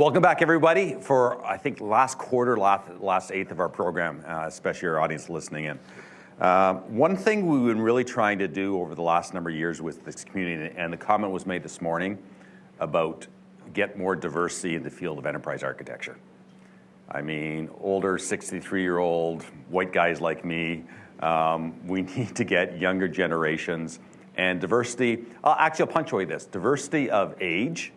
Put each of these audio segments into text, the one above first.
Welcome back, everybody, for, I think, last eighth of our program, especially our audience listening in. One thing we've been really trying to do over the last number of years with this community, and the comment was made this morning about get more diversity in the field of enterprise architecture. I mean, older 63-year-old white guys like me, we need to get younger generations and diversity. Actually, I'll punctuate this. Diversity of age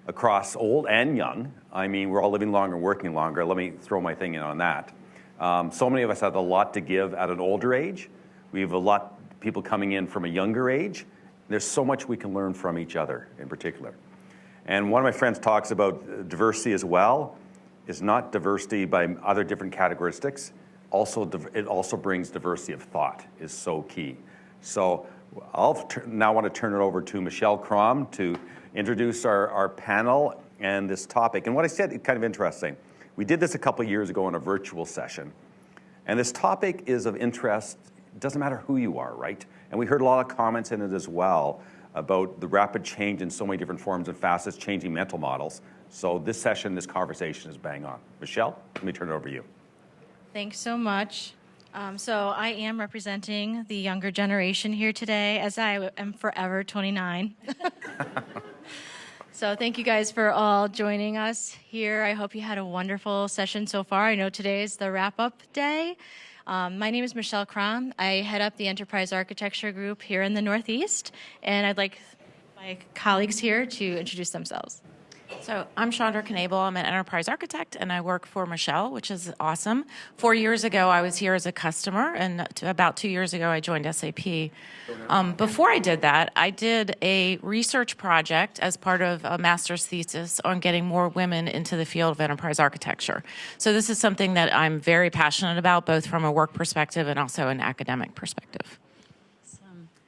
across old and young. I mean, we're all living longer and working longer. Let me throw my thing in on that. So many of us have a lot to give at an older age. We have a lot of people coming in from a younger age. There's so much we can learn from each other in particular. And one of my friends talks about diversity as well. Is not diversity by other different characteristics. It also brings diversity of thought is so key. So I'll now want to turn it over to Michele Krom to introduce our panel and this topic. And what I said is kind of interesting. We did this a couple of years ago in a virtual session. And this topic is of interest. It doesn't matter who you are, right? And we heard a lot of comments in it as well about the rapid change in so many different forms and facets, changing mental models. So this session, this conversation is bang on. Michele, let me turn it over to you. Thanks so much. So I am representing the younger generation here today, as I am forever 29. So thank you guys for all joining us here. I hope you had a wonderful session so far. I know today is the wrap-up day. My name is Michele Krom. I head up the Enterprise Architecture Group here in the Northeast, and I'd like my colleagues here to introduce themselves. So I'm Chandra Knabel. I'm an enterprise architect, and I work for Michele, which is awesome. 4 years ago, I was here as a customer, and about 2 years ago, I joined SAP. Before I did that, I did a research project as part of a master's thesis on getting more women into the field of enterprise architecture. So this is something that I'm very passionate about, both from a work perspective and also an academic perspective.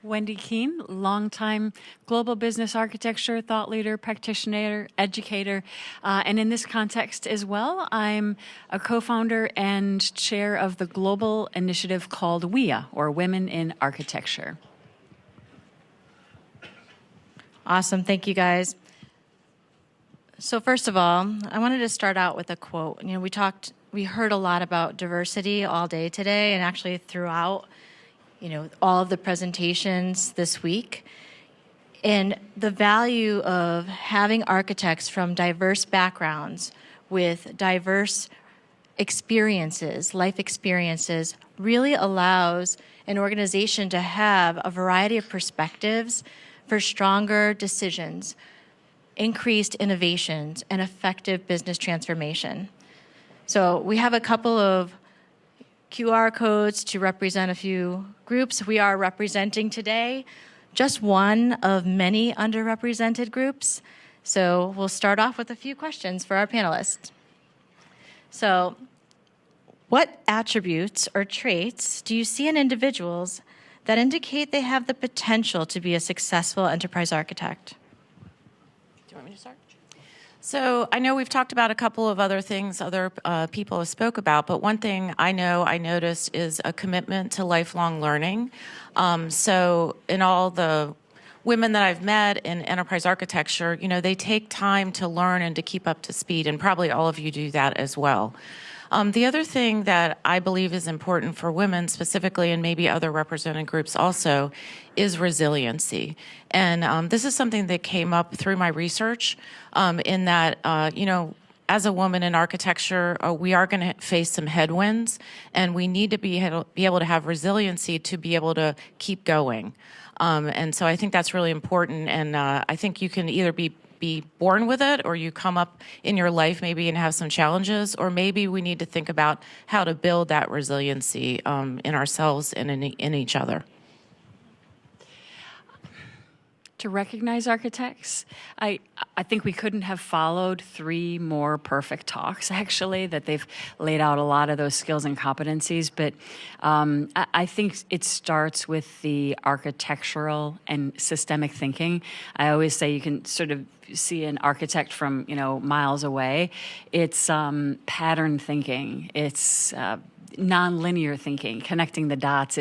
Whynde Kuehn, longtime global business architecture, thought leader, practitioner, educator. And in this context as well, I'm a co-founder and chair of the global initiative called WIA, or Women in Architecture. Awesome. Thank you, guys. So first of all, I wanted to start out with a quote. You know, we heard a lot about diversity all day today, and actually throughout all of the presentations this week, and the value of having architects from diverse backgrounds with diverse experiences, life experiences, really allows an organization to have a variety of perspectives for stronger decisions, increased innovations, and effective business transformation. So we have a couple of QR codes to represent a few groups. We are representing today just one of many underrepresented groups. So we'll start off with a few questions for our panelists. So what attributes or traits do you see in individuals that indicate they have the potential to be a successful enterprise architect? Do you want me to start? So I know we've talked about a couple of other things other people have spoke about, but one thing I noticed is a commitment to lifelong learning. So in all the women that I've met in enterprise architecture, they take time to learn and to keep up to speed, and probably all of you do that as well. The other thing that I believe is important for women specifically, and maybe other represented groups also, is resiliency. And this is something that came up through my research in that, as a woman in architecture, we are going to face some headwinds, and we need to be able to have resiliency to be able to keep going. And so I think that's really important, and I think you can either be born with it, or you come up in your life maybe and have some challenges, or maybe we need to think about how to build that resiliency in ourselves and in each other. To recognize architects, I think we couldn't have followed 3 more perfect talks, actually, that they've laid out a lot of those skills and competencies. But I think it starts with the architectural and systemic thinking. I always say you can sort of see an architect from, miles away. It's pattern thinking. It's non-linear thinking, connecting the dots.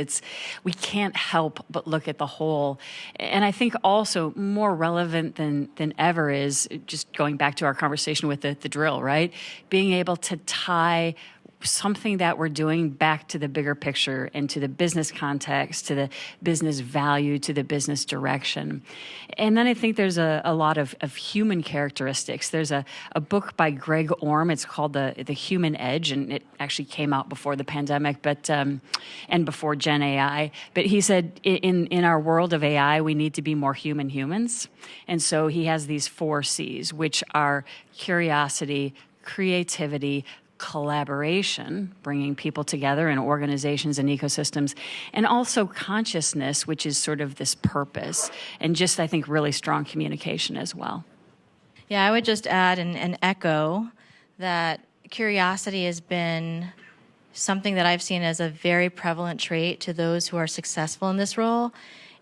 We can't help but look at the whole. And I think also more relevant than ever is just going back to our conversation with the drill, right? Being able to tie something that we're doing back to the bigger picture and to the business context, to the business value, to the business direction. And then I think there's a lot of human characteristics. There's a book by Greg Orm. It's called The Human Edge, and it actually came out before the pandemic, but and before Gen AI. But he said in our world of AI, we need to be more human humans. And so he has these 4 C's, which are curiosity, creativity, collaboration, bringing people together in organizations and ecosystems, and also consciousness, which is sort of this purpose, and just, I think, really strong communication as well. Yeah, I would just add and echo that curiosity has been something that I've seen as a very prevalent trait to those who are successful in this role,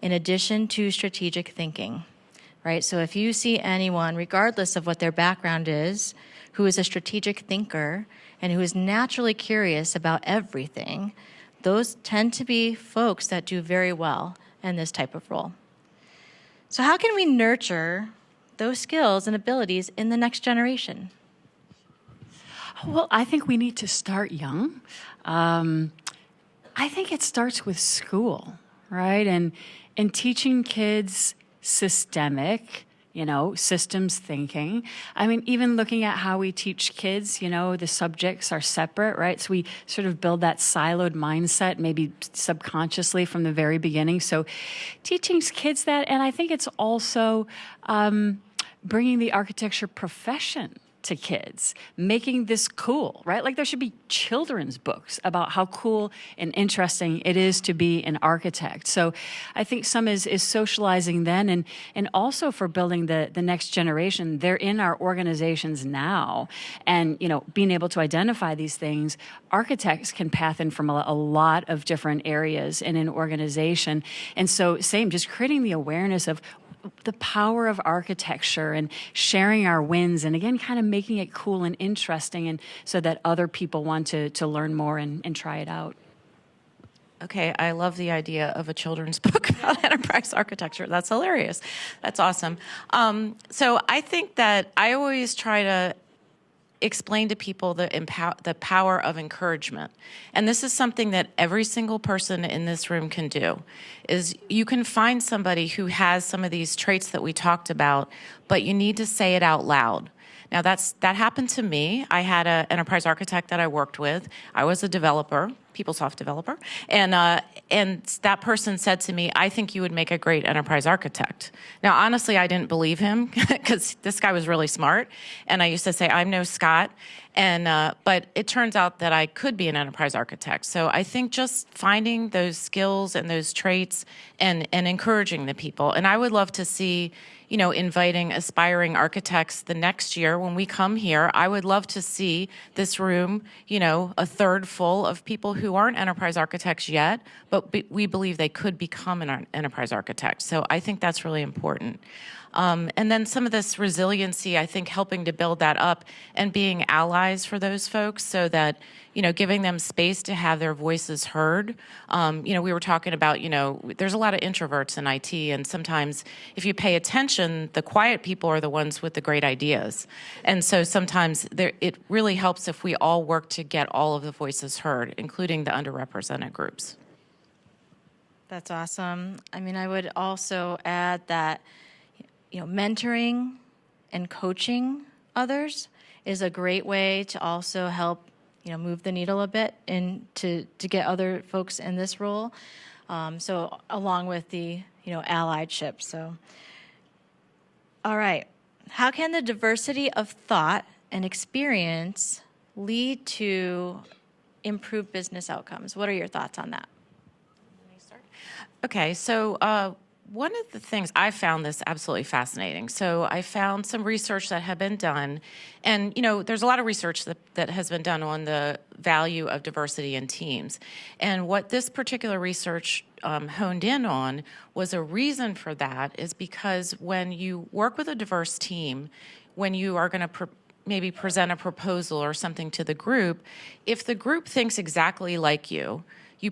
in addition to strategic thinking, right? So if you see anyone, regardless of what their background is, who is a strategic thinker and who is naturally curious about everything, those tend to be folks that do very well in this type of role. So how can we nurture those skills and abilities in the next generation? Well, I think we need to start young. I think it starts with school, right? And teaching kids systemic, systems thinking. I mean, even looking at how we teach kids, the subjects are separate, right? So we sort of build that siloed mindset, maybe subconsciously from the very beginning. So teaching kids that, and I think it's also bringing the architecture profession to kids, making this cool, right? Like there should be children's books about how cool and interesting it is to be an architect. So I think some is socializing then and also for building the next generation. They're in our organizations now. And, being able to identify these things, architects can path in from a lot of different areas in an organization. And so just creating the awareness of the power of architecture and sharing our wins and again kind of making it cool and interesting and so that other people want to learn more and try it out. Okay, I love the idea of a children's book about enterprise architecture. That's hilarious. That's awesome. So I think that I always try to explain to people the power of encouragement. And this is something that every single person in this room can do, is you can find somebody who has some of these traits that we talked about, but you need to say it out loud. Now, that happened to me. I had an enterprise architect that I worked with. I was a developer, PeopleSoft developer, and that person said to me, "I think you would make a great enterprise architect." Now, honestly, I didn't believe him because this guy was really smart, and I used to say, "I'm no Scott," but it turns out that I could be an enterprise architect. So I think just finding those skills and those traits and encouraging the people, and I would love to see, inviting aspiring architects the next year when we come here. I would love to see this room, a third full of people who aren't enterprise architects yet, but we believe they could become an enterprise architect. So I think that's really important. And then some of this resiliency, I think, helping to build that up and being allies for those folks so that, giving them space to have their voices heard. We were talking about, there's a lot of introverts in IT, and sometimes if you pay attention, the quiet people are the ones with the great ideas. And so sometimes it really helps if we all work to get all of the voices heard, including the underrepresented groups. That's awesome. I mean, I would also add that mentoring and coaching others is a great way to also help, move the needle a bit and to get other folks in this role. So along with the, alliedship. So, all right. How can the diversity of thought and experience lead to improved business outcomes? What are your thoughts on that? Okay, so one of the things I found this absolutely fascinating. So I found some research that had been done, and there's a lot of research that has been done on the value of diversity in teams. And what this particular research honed in on was a reason for that is because when you work with a diverse team, when you are going to maybe present a proposal or something to the group, if the group thinks exactly like you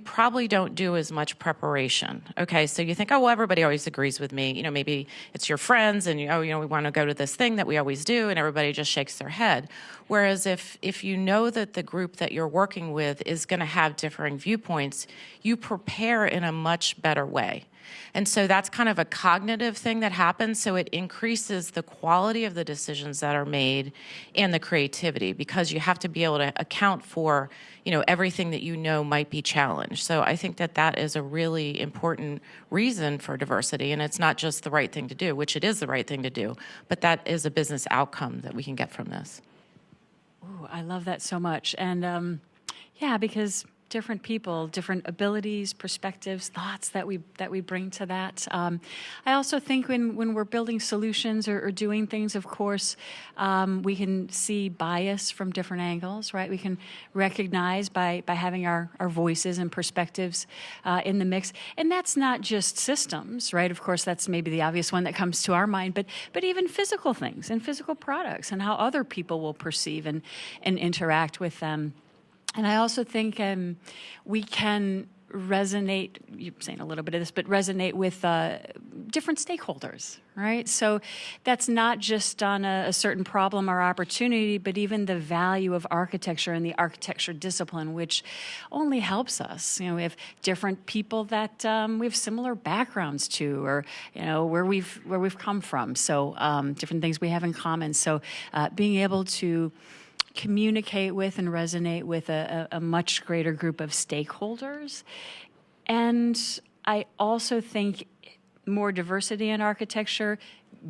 probably don't do as much preparation. Okay, so you think, oh, well, everybody always agrees with me. Maybe it's your friends and, we want to go to this thing that we always do, and everybody just shakes their head. Whereas if you know that the group that you're working with is going to have differing viewpoints, you prepare in a much better way. And so that's kind of a cognitive thing that happens. So it increases the quality of the decisions that are made and the creativity, because you have to be able to account for, everything that might be challenged. So I think that is a really important reason for diversity. And it's not just the right thing to do, which it is the right thing to do, but that is a business outcome that we can get from this. Ooh, I love that so much. And because different people, different abilities, perspectives, thoughts that we bring to that. I also think when we're building solutions or doing things, of course, we can see bias from different angles, right? We can recognize by having our voices and perspectives in the mix. And that's not just systems, right? Of course, that's maybe the obvious one that comes to our mind, but even physical things and physical products and how other people will perceive and interact with them. And I also think we can resonate, you're saying a little bit of this, but resonate with different stakeholders, right? So that's not just on a certain problem or opportunity, but even the value of architecture and the architecture discipline, which only helps us. We have different people that we have similar backgrounds to, or where we've come from. So different things we have in common. So being able to communicate with and resonate with a much greater group of stakeholders. And I also think more diversity in architecture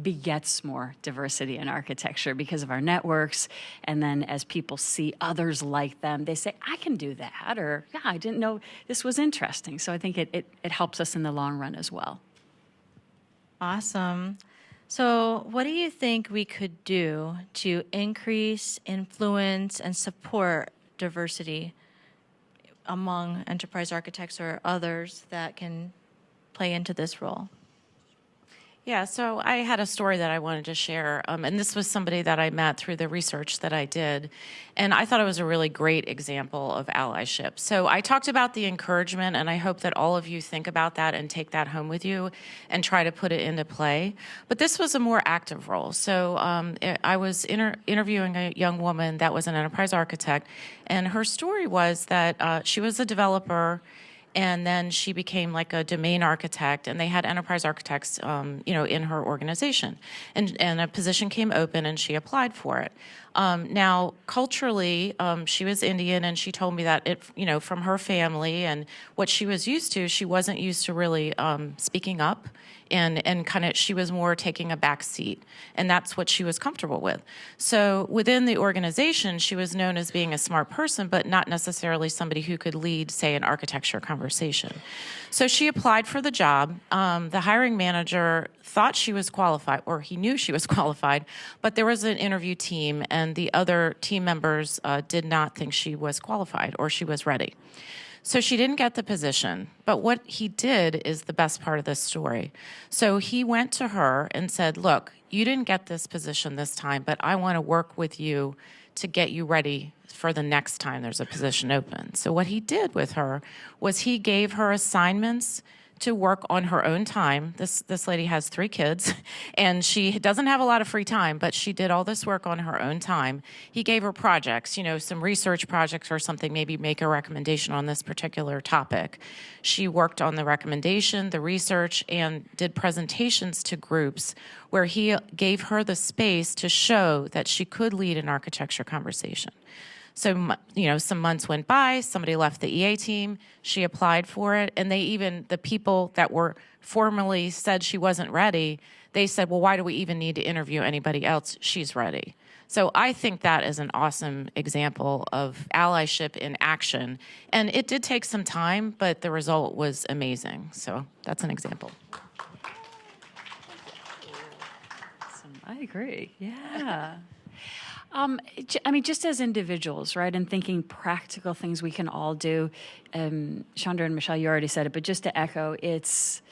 begets more diversity in architecture because of our networks. And then as people see others like them, they say, I can do that, or yeah, I didn't know this was interesting. So I think it helps us in the long run as well. Awesome. So what do you think we could do to increase, influence, and support diversity among enterprise architects or others that can play into this role? Yeah, so I had a story that I wanted to share, and this was somebody that I met through the research that I did, and I thought it was a really great example of allyship. So I talked about the encouragement, and I hope that all of you think about that and take that home with you and try to put it into play. But this was a more active role. So I was interviewing a young woman that was an enterprise architect, and her story was that she was a developer, and then she became like a domain architect, and they had enterprise architects, in her organization. And a position came open, and she applied for it. Now, culturally, she was Indian, and she told me that from her family and what she was used to, she wasn't used to really speaking up. And kind of, she was more taking a back seat, and that's what she was comfortable with. So within the organization, she was known as being a smart person, but not necessarily somebody who could lead, say, an architecture conversation. So she applied for the job. The hiring manager thought she was qualified, or he knew she was qualified, but there was an interview team, and the other team members did not think she was qualified or she was ready. So she didn't get the position, but what he did is the best part of this story. So he went to her and said, look, you didn't get this position this time, but I want to work with you to get you ready for the next time there's a position open. So what he did with her was he gave her assignments to work on her own time. This lady has 3 kids, and she doesn't have a lot of free time, but she did all this work on her own time. He gave her projects, some research projects or something, maybe make a recommendation on this particular topic. She worked on the recommendation, the research, and did presentations to groups where he gave her the space to show that she could lead an architecture conversation. So, some months went by, somebody left the EA team, she applied for it, and the people that were formally said she wasn't ready, they said, well, why do we even need to interview anybody else? She's ready. So I think that is an awesome example of allyship in action. And it did take some time, but the result was amazing. So that's an example. I agree. Yeah. I mean, just as individuals, right, and thinking practical things we can all do. Chandra and Michele, you already said it, but just to echo, it's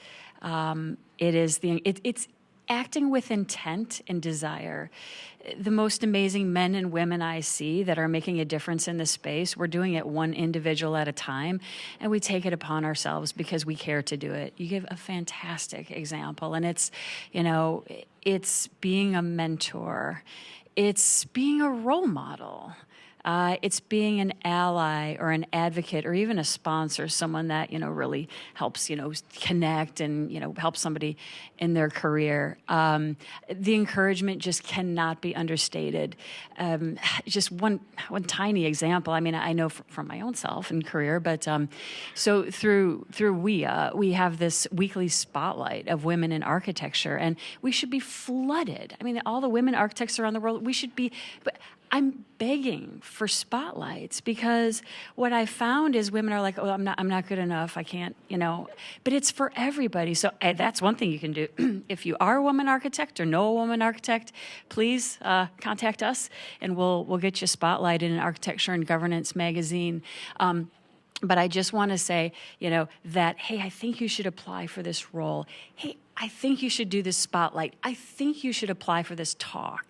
acting with intent and desire. The most amazing men and women I see that are making a difference in this space, we're doing it one individual at a time, and we take it upon ourselves because we care to do it. You give a fantastic example, and it's being a mentor. It's being a role model. It's being an ally or an advocate or even a sponsor, someone that, really helps, connect and, help somebody in their career. The encouragement just cannot be understated. Just one tiny example. I mean, I know from my own self and career, but so through we have this weekly spotlight of women in architecture, and we should be flooded. I mean, all the women architects around the world, we should be, but I'm begging for spotlights because what I found is women are like, oh, I'm not good enough. I can't, but it's for everybody. So that's one thing you can do. If you are a woman architect or know a woman architect, please contact us and we'll get you spotlighted in Architecture and Governance magazine. But I just want to say, that, hey, I think you should apply for this role. Hey, I think you should do this spotlight. I think you should apply for this talk.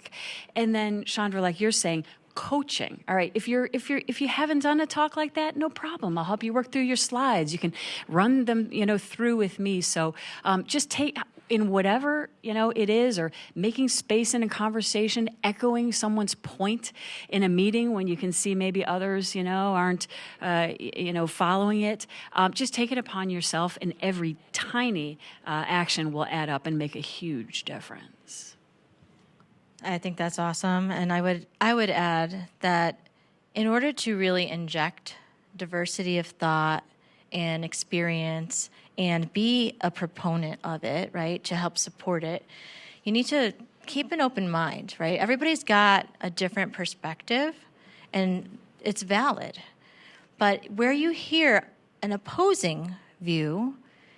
And then, Chandra, like you're saying, coaching. All right, if you haven't done a talk like that, no problem. I'll help you work through your slides. You can run them, through with me. So just take in whatever, it is, or making space in a conversation, echoing someone's point in a meeting when you can see maybe others, aren't, following it. Just take it upon yourself, and every tiny action will add up and make a huge difference. I think that's awesome. And I would add that in order to really inject diversity of thought and experience and be a proponent of it, right, to help support it, you need to keep an open mind, right? Everybody's got a different perspective, and it's valid. But where you hear an opposing view,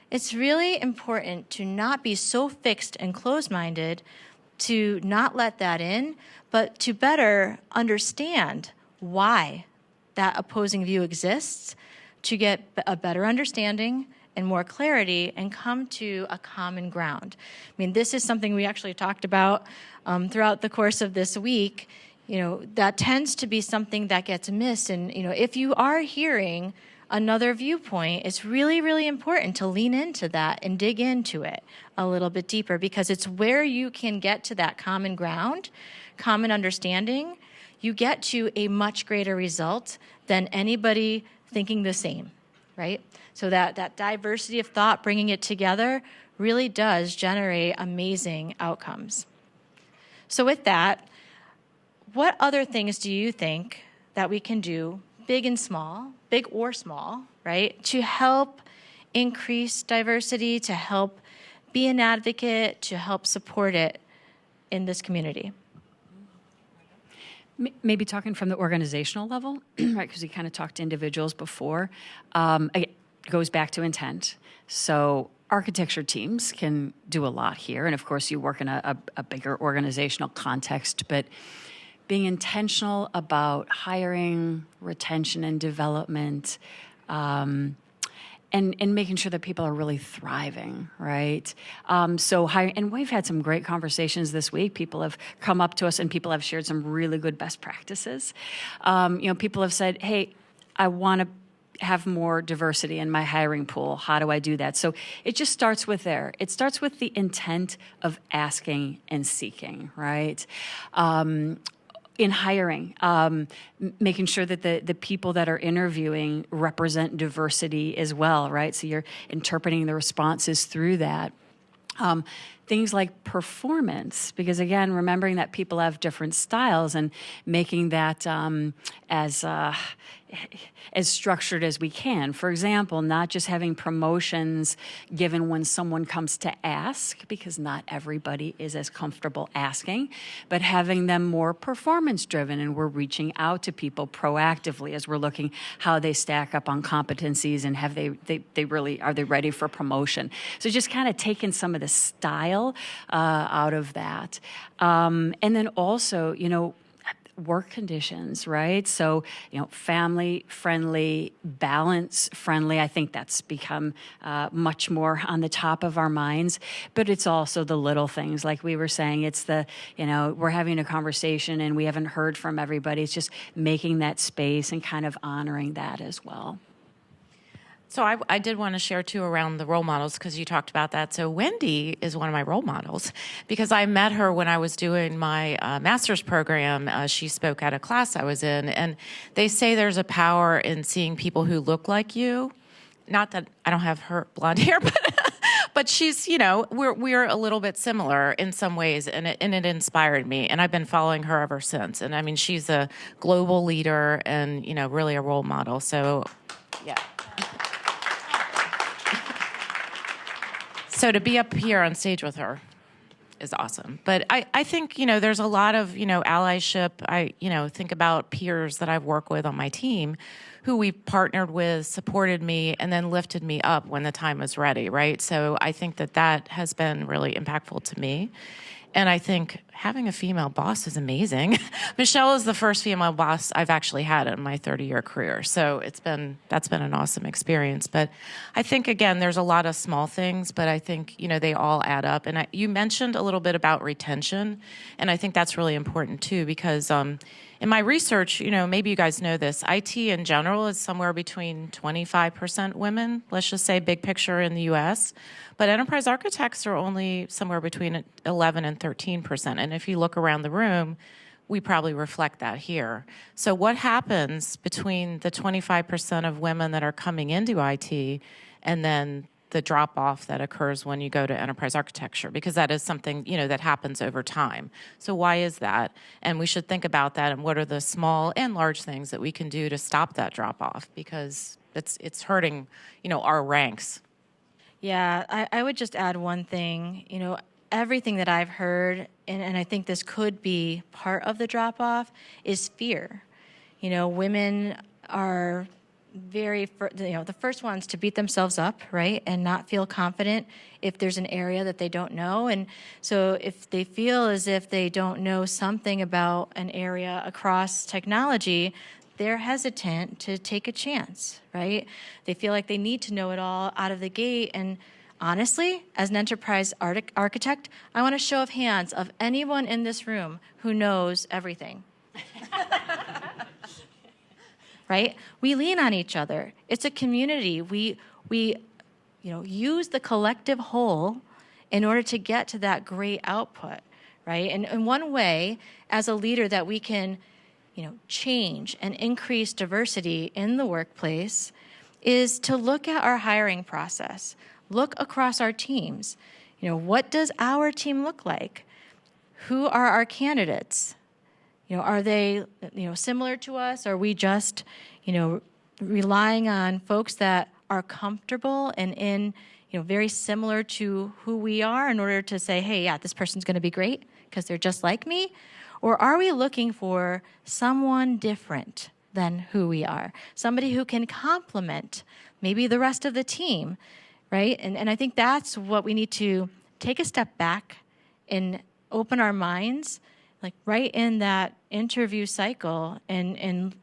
it's really important to not be so fixed and closed-minded to not let that in, but to better understand why that opposing view exists, to get a better understanding and more clarity and come to a common ground. I mean, this is something we actually talked about throughout the course of this week. That tends to be something that gets missed. And, if you are hearing another viewpoint, it's really, really important to lean into that and dig into it a little bit deeper, because it's where you can get to that common ground, common understanding. You get to a much greater result than anybody thinking the same, right? So that diversity of thought, bringing it together, really does generate amazing outcomes. So with that, what other things do you think that we can do, big or small, right, to help increase diversity, to help be an advocate, to help support it in this community? Maybe talking from the organizational level, right, because we kind of talked to individuals before. It goes back to intent. So architecture teams can do a lot here. And of course, you work in a bigger organizational context, but being intentional about hiring, retention, and development, and making sure that people are really thriving, right? And we've had some great conversations this week. People have come up to us and people have shared some really good best practices. People have said, hey, I want to have more diversity in my hiring pool. How do I do that? So it just starts with there. It starts with the intent of asking and seeking, right? In hiring, making sure that the people that are interviewing represent diversity as well, right? So you're interpreting the responses through that. Things like performance, because again, remembering that people have different styles and making that as as structured as we can. For example, not just having promotions given when someone comes to ask, because not everybody is as comfortable asking, but having them more performance driven, and we're reaching out to people proactively as we're looking how they stack up on competencies and have they really, are they ready for promotion? So just kind of taking some of the style out of that. And then also, work conditions, right? So, family friendly, balance friendly. I think that's become much more on the top of our minds. But it's also the little things, like we were saying. It's the, we're having a conversation and we haven't heard from everybody. It's just making that space and kind of honoring that as well. So I did want to share, too, around the role models, because you talked about that. So Whynde is one of my role models, because I met her when I was doing my master's program. She spoke at a class I was in, and they say there's a power in seeing people who look like you. Not that I don't have her blonde hair, but she's, we're a little bit similar in some ways, and it inspired me, and I've been following her ever since. And I mean, she's a global leader and, really a role model. So, yeah. So to be up here on stage with her is awesome. But I think, there's a lot of, allyship. I, think about peers that I've worked with on my team who we partnered with, supported me, and then lifted me up when the time was ready, right? So I think that has been really impactful to me. And I think having a female boss is amazing. Michele is the first female boss I've actually had in my 30-year career. So that's been an awesome experience. But I think, again, there's a lot of small things, but I think, they all add up. And you mentioned a little bit about retention, and I think that's really important too, because in my research, maybe you guys know this, IT in general is somewhere between 25% women, let's just say big picture in the US. But enterprise architects are only somewhere between 11 and 13%. And if you look around the room, we probably reflect that here. So what happens between the 25% of women that are coming into IT and then the drop-off that occurs when you go to enterprise architecture? Because that is something, that happens over time. So why is that? And we should think about that, and what are the small and large things that we can do to stop that drop-off? Because it's hurting, our ranks. Yeah, I would just add one thing. Everything that I've heard, and I think this could be part of the drop-off, is fear. Women are the first ones to beat themselves up, right, and not feel confident if there's an area that they don't know. And so if they feel as if they don't know something about an area across technology, they're hesitant to take a chance, right? They feel like they need to know it all out of the gate. And honestly, as an enterprise architect, I want a show of hands of anyone in this room who knows everything. Right? We lean on each other. It's a community. We use the collective whole in order to get to that great output, right? And one way, as a leader, that we can change and increase diversity in the workplace is to look at our hiring process, look across our teams. What does our team look like? Who are our candidates? Are they, similar to us? Are we just, relying on folks that are comfortable and in, very similar to who we are in order to say, hey, yeah, this person's going to be great because they're just like me? Or are we looking for someone different than who we are? Somebody who can complement maybe the rest of the team, right? And I think that's what we need to take a step back and open our minds, like right in that interview cycle, and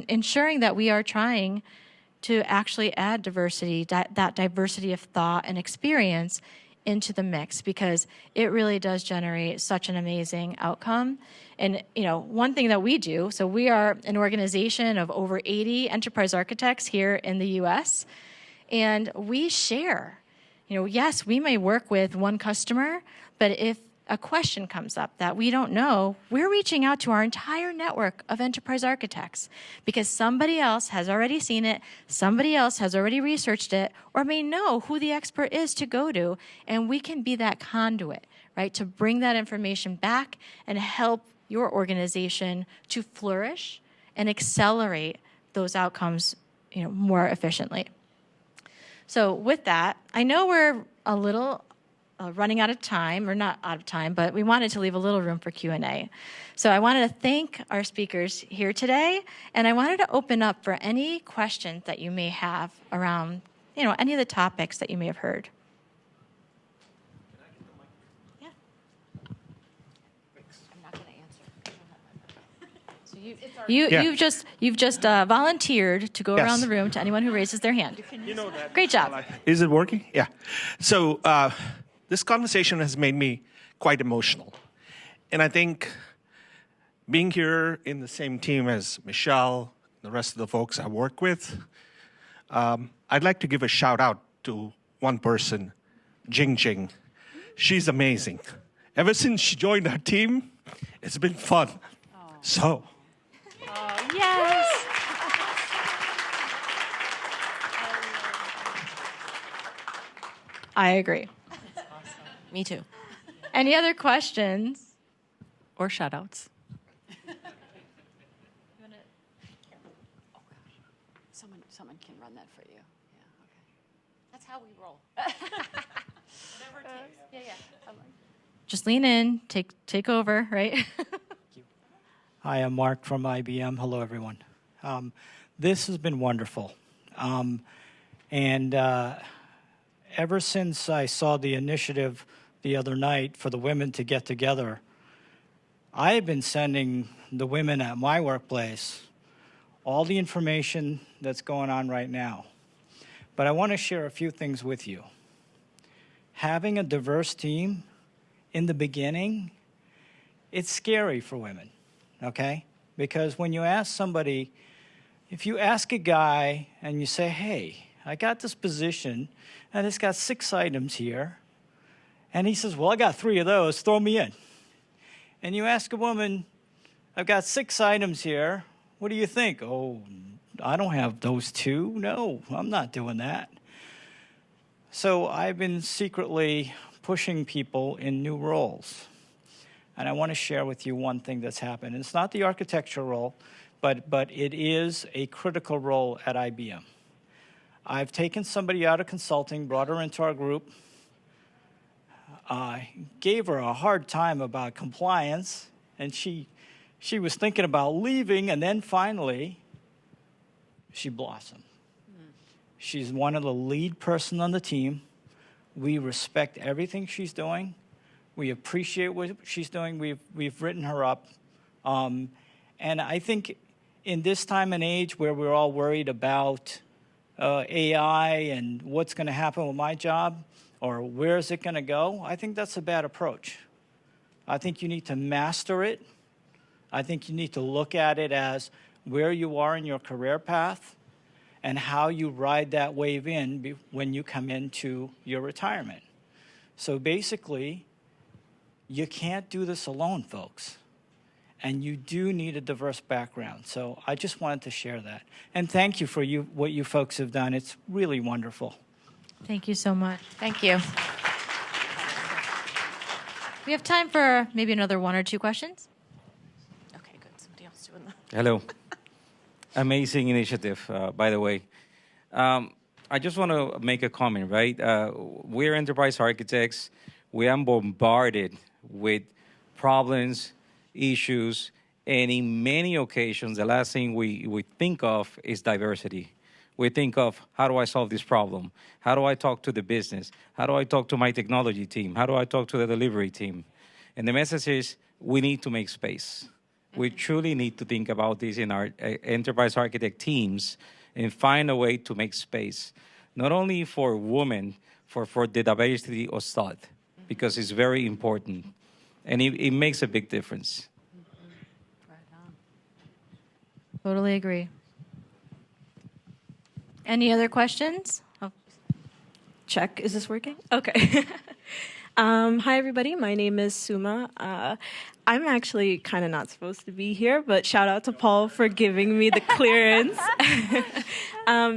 ensuring that we are trying to actually add diversity, that diversity of thought and experience into the mix, because it really does generate such an amazing outcome. And, one thing that we do, so we are an organization of over 80 enterprise architects here in the US, and we share. Yes, we may work with one customer, but if a question comes up that we don't know, we're reaching out to our entire network of enterprise architects, because somebody else has already seen it, somebody else has already researched it, or may know who the expert is to go to, and we can be that conduit, right, to bring that information back and help your organization to flourish and accelerate those outcomes, more efficiently. So with that, I know we're a little running out of time, or not out of time, but we wanted to leave a little room for Q&A. So I wanted to thank our speakers here today, and I wanted to open up for any questions that you may have around, any of the topics that you may have heard. Yeah. I'm not going to answer. You've just volunteered to go around the room to anyone who raises their hand. You know that. Great job. Is it working? Yeah. So this conversation has made me quite emotional. And I think being here in the same team as Michelle, the rest of the folks I work with, I'd like to give a shout out to one person, Jing Jing. She's amazing. Ever since she joined our team, it's been fun. So. Yes. I agree. Me too. Any other questions? Or shout-outs. Someone can run that for you. Yeah, okay. That's how we roll. Just lean in, take over, right? Hi, I'm Mark from IBM. Hello, everyone. This has been wonderful. Ever since I saw the initiative the other night for the women to get together, I have been sending the women at my workplace all the information that's going on right now. But I want to share a few things with you. Having a diverse team in the beginning, it's scary for women, okay? Because when you ask somebody, if you ask a guy and you say, hey, I got this position and it's got 6 items here, and he says, well, I got 3 of those, throw me in. And you ask a woman, I've got 6 items here, what do you think? Oh, I don't have those 2. No, I'm not doing that. So I've been secretly pushing people in new roles. And I want to share with you one thing that's happened. It's not the architecture role, but it is a critical role at IBM. I've taken somebody out of consulting, brought her into our group, gave her a hard time about compliance, and she was thinking about leaving, and then finally, she blossomed. She's one of the lead person on the team. We respect everything she's doing. We appreciate what she's doing. We've written her up. And I think in this time and age where we're all worried about AI and what's going to happen with my job or where is it going to go, I think that's a bad approach. I think you need to master it. I think you need to look at it as where you are in your career path and how you ride that wave in when you come into your retirement. So basically, you can't do this alone, folks. And you do need a diverse background. So I just wanted to share that. And thank you for what you folks have done. It's really wonderful. Thank you so much. Thank you. We have time for maybe another 1 or 2 questions. Okay, good. Somebody else doing that. Hello. Amazing initiative, by the way. I just want to make a comment, right? We're enterprise architects. We are bombarded with problems, issues, and in many occasions, the last thing we think of is diversity. We think of, how do I solve this problem? How do I talk to the business? How do I talk to my technology team? How do I talk to the delivery team? And the message is, we need to make space. We truly need to think about this in our enterprise architect teams and find a way to make space, not only for women, for the diversity of thought, because it's very important. And it makes a big difference. Right on. Totally agree. Any other questions? Oh. Check. Is this working? Okay. Hi, everybody. My name is Suma. I'm actually kind of not supposed to be here, but shout out to Paul for giving me the clearance.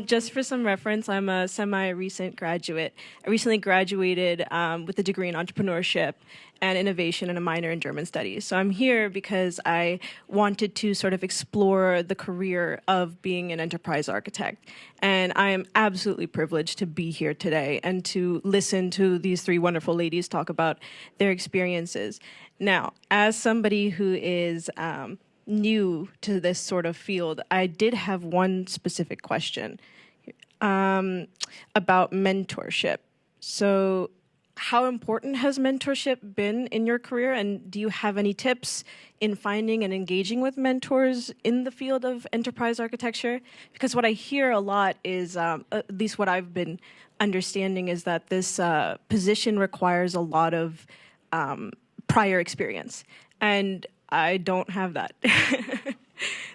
Just for some reference, I'm a semi-recent graduate. I recently graduated with a degree in entrepreneurship. and innovation and a minor in German studies. So I'm here because I wanted to sort of explore the career of being an enterprise architect. And I am absolutely privileged to be here today and to listen to these three wonderful ladies talk about their experiences. Now, as somebody who is new to this sort of field, I did have one specific question about mentorship. So how important has mentorship been in your career, and do you have any tips in finding and engaging with mentors in the field of enterprise architecture? Because what I hear a lot is, at least what I've been understanding, is that this position requires a lot of prior experience, and I don't have that.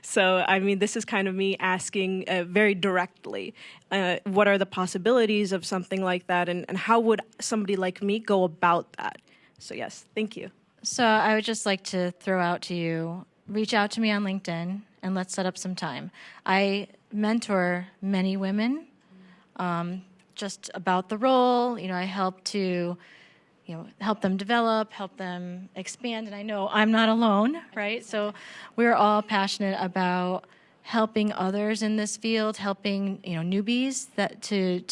So, I mean, this is kind of me asking very directly, what are the possibilities of something like that, and how would somebody like me go about that? So, yes, thank you. So I would just like to throw out to you, reach out to me on LinkedIn, and let's set up some time. I mentor many women just about the role. I help to help them develop, help them expand. And I know I'm not alone, right? So we're all passionate about helping others in this field, helping newbies to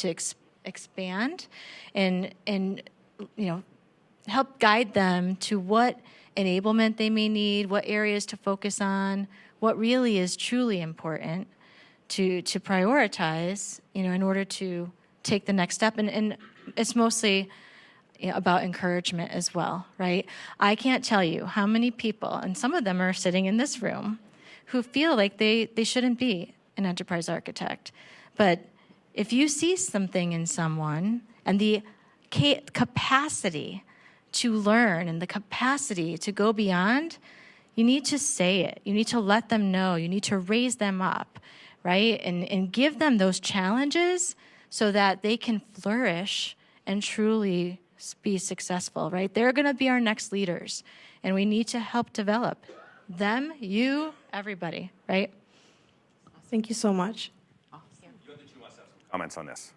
expand, and help guide them to what enablement they may need, what areas to focus on, what really is truly important to prioritize, in order to take the next step. And it's mostly about encouragement as well, right? I can't tell you how many people, and some of them are sitting in this room, who feel like they shouldn't be an enterprise architect. But if you see something in someone and the capacity to learn and the capacity to go beyond, you need to say it. You need to let them know. You need to raise them up, right? And give them those challenges so that they can flourish and truly be successful, right? They're going to be our next leaders, and we need to help develop them, you, everybody, right? Thank you so much. You other two must have some comments on this.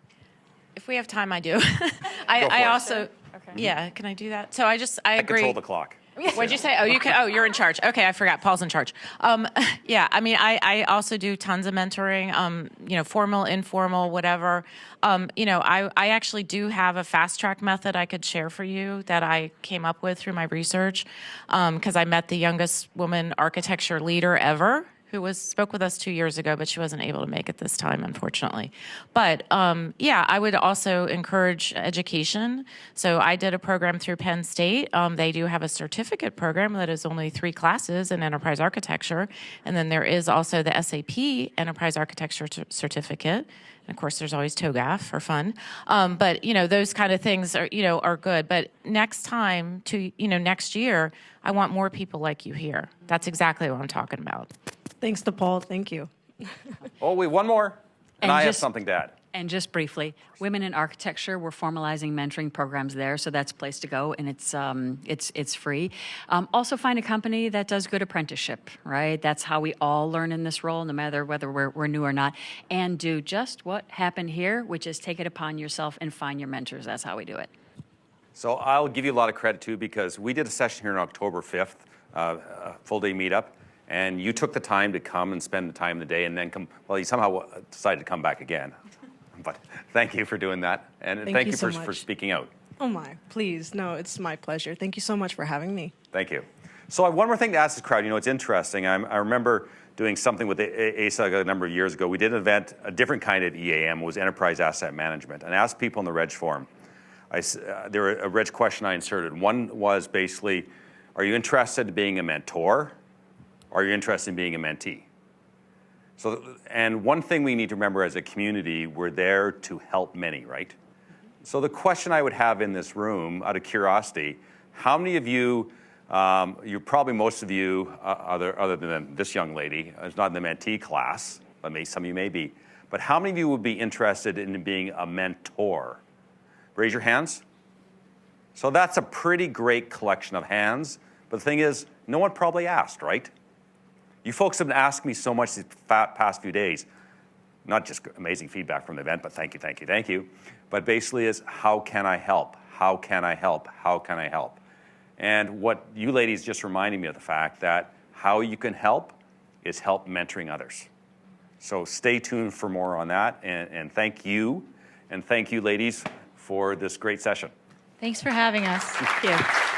If we have time, I do. Go for I it. also, yeah, can I do that? So I agree. Control the clock. What'd you say? Oh, you can. Oh, you're in charge. Okay, I forgot. Paul's in charge. Yeah, I mean, I also do tons of mentoring. Formal, informal, whatever. I actually do have a fast track method I could share for you that I came up with through my research, because I met the youngest woman architecture leader ever, who spoke with us 2 years ago, but she wasn't able to make it this time, unfortunately. But I would also encourage education. So I did a program through Penn State. They do have a certificate program that is only 3 classes in enterprise architecture. And then there is also the SAP Enterprise Architecture Certificate. And of course, there's always TOGAF for fun. But those kind of things are good. But next time next year, I want more people like you here. That's exactly what I'm talking about. Thanks to Paul. Thank you. Oh, wait, one more. And I have just- something to add. And just briefly, Women in Architecture, we're formalizing mentoring programs there, so that's a place to go, and it's free. Also, find a company that does good apprenticeship, right? That's how we all learn in this role, no matter whether we're new or not. And do just what happened here, which is take it upon yourself and find your mentors. That's how we do it. So I'll give you a lot of credit, too, because we did a session here on October 5th, a full-day meetup, and you took the time to come and spend the time of the day and then come. Well, you somehow decided to come back again. But thank you for doing that, and thank you so for much. speaking out. Oh my, please. No, it's my pleasure. Thank you so much for having me. Thank you. So I have one more thing to ask this crowd. It's interesting. I remember doing something with ASAG a number of years ago. We did an event, a different kind of EAM, was Enterprise Asset Management, and I asked people in the Reg Forum. There were a Reg question I inserted. One was basically, are you interested in being a mentor, or are you interested in being a mentee? So, and one thing we need to remember as a community, we're there to help many, right? So the question I would have in this room, out of curiosity, how many of you, probably most of you, other than this young lady, is not in the mentee class, but some of you may be, but how many of you would be interested in being a mentor? Raise your hands. So that's a pretty great collection of hands, but the thing is, no one probably asked, right? You folks have been asking me so much these past few days, not just amazing feedback from the event, but thank you, thank you, thank you. But basically is, how can I help? How can I help? How can I help? And what you ladies just reminded me of the fact that how you can help is help mentoring others. So stay tuned for more on that, and thank you, ladies, for this great session. Thanks for having us. Thank you.